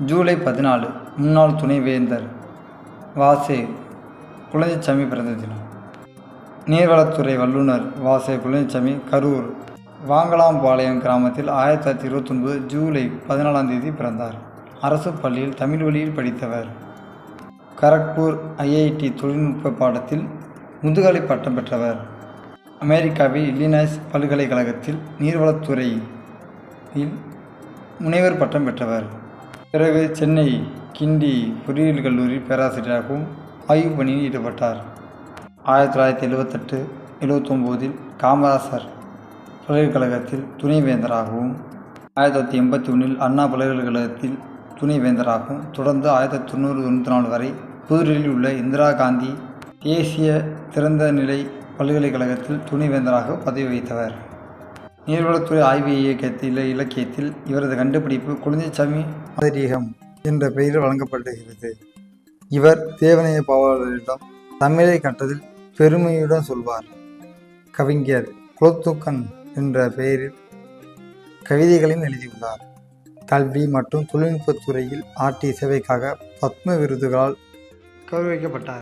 ஜூலை 14 முன்னாள் துணைவேந்தர் வாசே குழந்தைசாமி பிறந்த தினம். நீர்வளத்துறை வல்லுநர் வாசே குழந்தைசாமி கரூர் வாங்கலாம்பாளையம் கிராமத்தில் 1929 ஜூலை 14 பிறந்தார். அரசு பள்ளியில் தமிழ் வழியில் படித்தவர். கரக்பூர் ஐஐடி தொழில்நுட்ப பாடத்தில் முதுகலை பட்டம் பெற்றவர். அமெரிக்காவில் இல்லினாய்ஸ் பல்கலைக்கழகத்தில் நீர்வளத்துறையில் முனைவர் பட்டம் பெற்றவர். பிறகு சென்னை கிண்டி பொறியியல் கல்லூரியில் பேராசிரியராகவும் ஆய்வு பணியில் ஈடுபட்டார். 1978-79 காமராசர் பல்கலைக்கழகத்தில் துணைவேந்தராகவும் 1981 அண்ணா பல்கலைக்கழகத்தில் துணைவேந்தராகவும் தொடர்ந்து 1994 வரை புதுடெல்லியில் உள்ள இந்திரா காந்தி தேசிய திறந்தநிலை பல்கலைக்கழகத்தில் துணைவேந்தராக பதவி வகித்தவர். நீர்வளத்துறை ஆய்வு இலக்கியத்தில் இவரது கண்டுபிடிப்பு குழந்தைசாமி மாதிரியகம் என்ற பெயரில் வழங்கப்படுகிறது. இவர் தேவநேய பாவலரிடம் தமிழை கற்றதில் பெருமையுடன் சொல்வார். கவிஞர் குலோத்துங்கன் என்ற பெயரில் கவிதைகளையும் எழுதியுள்ளார். கல்வி மற்றும் தொழில்நுட்பத்துறையில் ஆற்றிய சேவைக்காக பத்ம விருதுகளால் கௌரவிக்கப்பட்டார்.